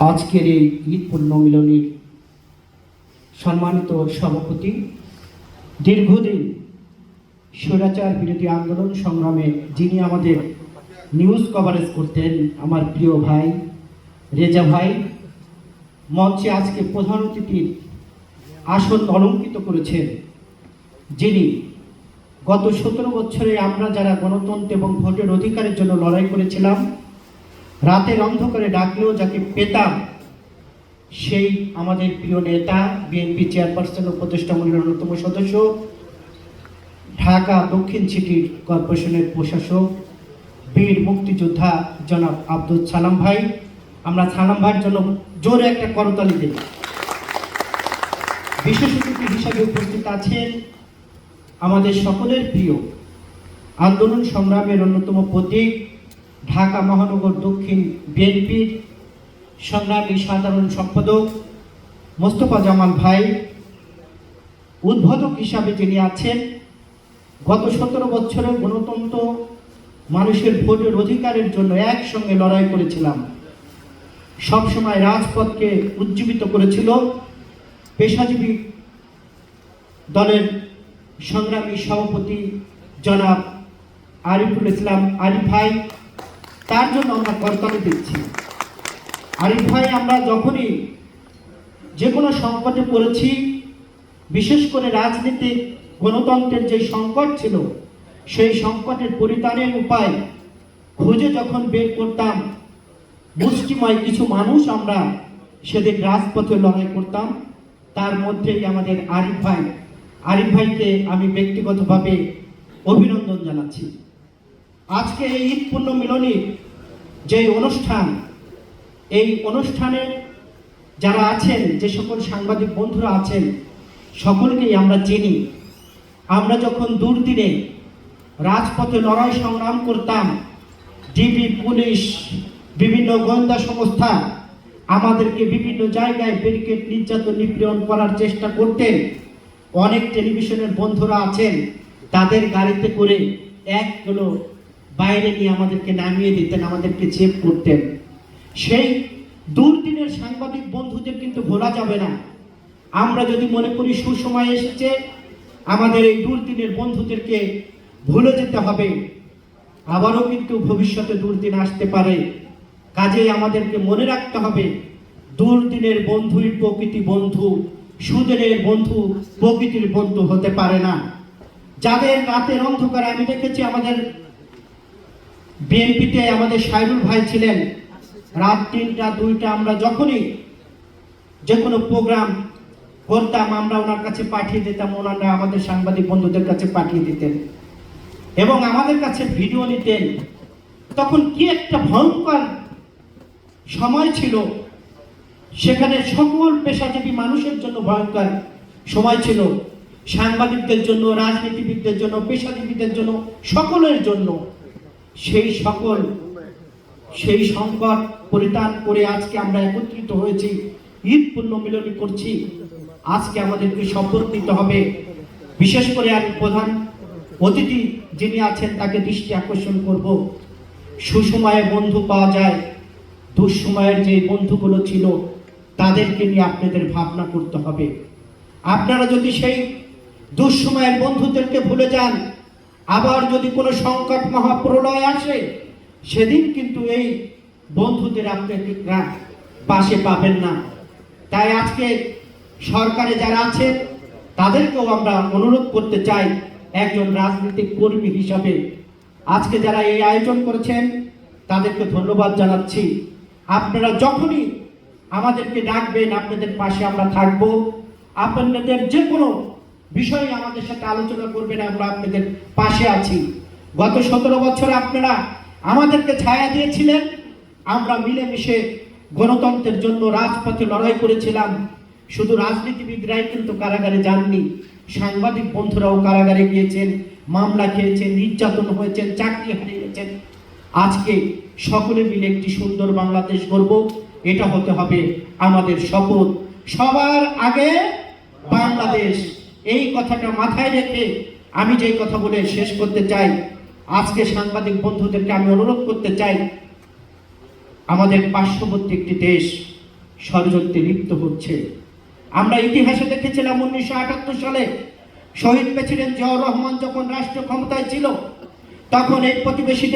আজকের এই ঈদ পুণ্যমিলনীর সম্মানিত সভাপতি, দীর্ঘদিন স্বৈরাচার বিরোধী আন্দোলন সংগ্রামে যিনি আমাদের নিউজ কভারেজ করতেন, আমার প্রিয় ভাই রেজা ভাই, মঞ্চে আজকে প্রধান অতিথির আসন অলঙ্কিত করেছেন, যিনি গত 17 বছরে আমরা যারা গণতন্ত্র এবং ভোটের অধিকারের জন্য লড়াই করেছিলাম, রাতের অন্ধকারে ডাকলেও যাকে পেতাম, সেই আমাদের প্রিয় নেতা, বিএনপি চেয়ারপারসন উপদেষ্টা মণ্ডলীর অন্যতম সদস্য, ঢাকা দক্ষিণ সিটি কর্পোরেশনের প্রশাসক, বীর মুক্তিযোদ্ধা জনাব আব্দুল সালাম ভাই। আমরা সালাম ভাইয়ের জন্য জোরে একটা করতালি দিই। বিশেষ অতিথি হিসাবে উপস্থিত আছেন আমাদের সকলের প্রিয় আন্দোলন সংগ্রামের অন্যতম প্রতীক, ঢাকা মহানগর দক্ষিণ বিএনপির সংগ্রামী সাধারণ সম্পাদক মোস্তফা জামাল ভাই। উদ্বোধক হিসাবে যিনি আছেন, গত 17 বছরের গণতন্ত্র, মানুষের ভোটের অধিকারের জন্য একসঙ্গে লড়াই করেছিলাম, সবসময় রাজপথকে উজ্জীবিত করেছিল পেশাজীবী দলের সংগ্রামী সভাপতি জনাব আরিফুল ইসলাম আরিফ ভাই। তার জন্য আমরা করতালি দিচ্ছি। আরিফ ভাই, আমরা যখনই যে কোনো সংকটে পড়েছি, বিশেষ করে রাজনীতিক গণতন্ত্রের যে সংকট ছিল, সেই সংকটের পরিত্রাণের উপায় খুঁজে যখন বের করতাম, মুষ্টিময় কিছু মানুষ আমরা সেদিন রাজপথে লড়াই করতাম। তার মধ্যেই আমাদের আরিফ ভাইকে আমি ব্যক্তিগতভাবে অভিনন্দন জানাচ্ছি। আজকে এই ঈদ পুণ্যমিলনী যে অনুষ্ঠান, এই অনুষ্ঠানে যারা আছেন, যে সকল সাংবাদিক বন্ধুরা আছেন, সকলকেই আমরা চিনি। আমরা যখন দুর্দিনে রাজপথে লড়াই সংগ্রাম করতাম, ডিবি, পুলিশ, বিভিন্ন গোয়েন্দা সংস্থা আমাদেরকে বিভিন্ন জায়গায় ব্যারিকেড, নির্যাতন, নিপীড়ন করার চেষ্টা করতেন। অনেক টেলিভিশনের বন্ধুরা আছেন, তাদের গাড়িতে করে 1 কিলো বাইরে নিয়ে আমাদেরকে নামিয়ে দিতেন, আমাদেরকে চেক করতেন। সেই দুর্দিনের সাংবাদিক বন্ধুদের কিন্তু ভোলা যাবে না। আমরা যদি মনে করি সুসময় এসেছে, আমাদের এই দুর্দিনের বন্ধুদেরকে ভুলে যেতে হবে। আবারও কিন্তু ভবিষ্যতে দুর্দিন আসতে পারে। কাজেই আমাদেরকে মনে রাখতে হবে, দুর্দিনের বন্ধুই প্রকৃতি বন্ধু, সুদিনের বন্ধু প্রকৃতির বন্ধু হতে পারে না। যাদের রাতের অন্ধকারে, আমি দেখেছি আমাদের বিএনপিতে আমাদের সাইরুল ভাই ছিলেন, রাত 3টা 2টা আমরা যখনই যে কোনো প্রোগ্রাম করতাম, আমরা ওনার কাছে পাঠিয়ে দিতাম, ওনারা আমাদের সাংবাদিক বন্ধুদের কাছে পাঠিয়ে দিতেন এবং আমাদের কাছে ভিডিও নিতেন। তখন কি একটা ভয়ঙ্কর সময় ছিল, সেখানে সকল পেশাজীবী মানুষের জন্য ভয়ঙ্কর সময় ছিল, সাংবাদিকদের জন্য, রাজনীতিবিদদের জন্য, পেশাজীবীদের জন্য, সকলের জন্য। সেই সংকট পরিত্রাণ করে আজকে আমরা একত্রিত হয়েছি, ঈদ পুণ্যমিলনী করছি। আজকে আমাদেরকে শপথ নিতে হবে। বিশেষ করে আমি প্রধান অতিথি যিনি আছেন তাকে দৃষ্টি আকর্ষণ করব। সুসময়ে বন্ধু পাওয়া যায়, দুঃসময়ের যে বন্ধুগুলো ছিল তাদেরকে নিয়ে আপনাদের ভাবনা করতে হবে। আপনারা যদি সেই দুঃসময়ের বন্ধুদেরকে ভুলে যান, আবার যদি কোনো সংকট মহাপ্রলয় আসে, সেদিন কিন্তু এই বন্ধুদের আপনারা পাশে পাবেন না। তাই আজকে সরকারে যারা আছে তাদেরকেও আমরা অনুরোধ করতে চাই, একজন রাজনৈতিক কর্মী হিসাবে আজকে যারা এই আয়োজন করেছেন তাদেরকে ধন্যবাদ জানাচ্ছি। আপনারা যখনই আমাদেরকে ডাকবেন, আপনাদের পাশে আমরা থাকবো। আপনাদের যে কোনো বিষয়ে আমাদের সাথে আলোচনা করবেন, আমরা আপনাদের পাশে আছি। গত 17 বছরে আপনারা আমাদেরকে ছায়া দিয়েছিলেন, আমরা মিলেমিশে গণতন্ত্রের জন্য রাজপথে লড়াই করেছিলাম। শুধু রাজনীতিবিদরাই কিন্তু কারাগারে যাননি, সাংবাদিক বন্ধুরাও কারাগারে গিয়েছেন, মামলা খেয়েছেন, নির্যাতন হয়েছেন, চাকরি হারিয়েছেন। আজকে সকলে মিলে একটি সুন্দর বাংলাদেশ গড়ব, এটা হতে হবে আমাদের শপথ। সবার আগে বাংলাদেশ, এই কথাটা মাথায় রেখে আমি যেই কথা বলে শেষ করতে চাই, আজকে সাংবাদিক বন্ধুদেরকে আমি অনুরোধ করতে চাই, আমাদের পার্শ্ববর্তী একটি দেশ ষড়যন্ত্রে লিপ্ত হচ্ছে। আমরা ইতিহাসে দেখেছিলাম 1978 সালে শহীদ প্রেসিডেন্ট জিয়াউর রহমান যখন রাষ্ট্র ক্ষমতায় ছিল, তখন এই প্রতিবেশী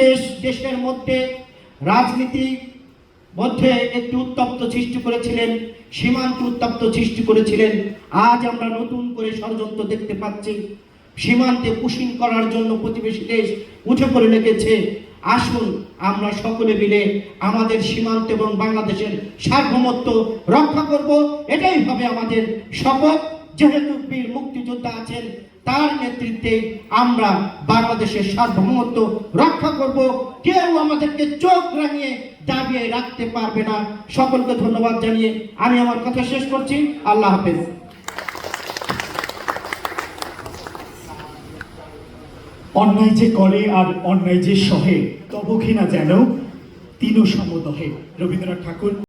দেশের মধ্যে রাজনীতি মধ্যে একটি উত্তপ্ত সৃষ্টি করেছিলেন, সীমান্ত উত্তপ্ত সৃষ্টি করেছিলেন। আজ আমরা নতুন করে ষড়যন্ত্র দেখতে পাচ্ছি, সীমান্তে পুশিং করার জন্য প্রতিবেশী দেশ উঠে পড়ে লেগেছে। আসুন আমরা সকলে মিলে আমাদের সীমান্ত এবং বাংলাদেশের সার্বভৌমত্ব রক্ষা করব। এটাই হবে আমাদের শপথ। যেহেতু বীর মুক্তিযোদ্ধা আছেন, তার নেতৃত্বে আমরা বাংলাদেশের সার্বভৌমত্ব রক্ষা করব। কেউ আমাদেরকে চোখ রাঙিয়ে দাবিয়ে রাখতে পারবে না। সকলকে ধন্যবাদ জানিয়ে আমি আমার কথা শেষ করছি। আল্লাহ হাফেজ। অন্যায় যে করে আর অন্যায় যে সহে, তব ঘৃণা যেন তিন সমদহে। রবীন্দ্রনাথ ঠাকুর।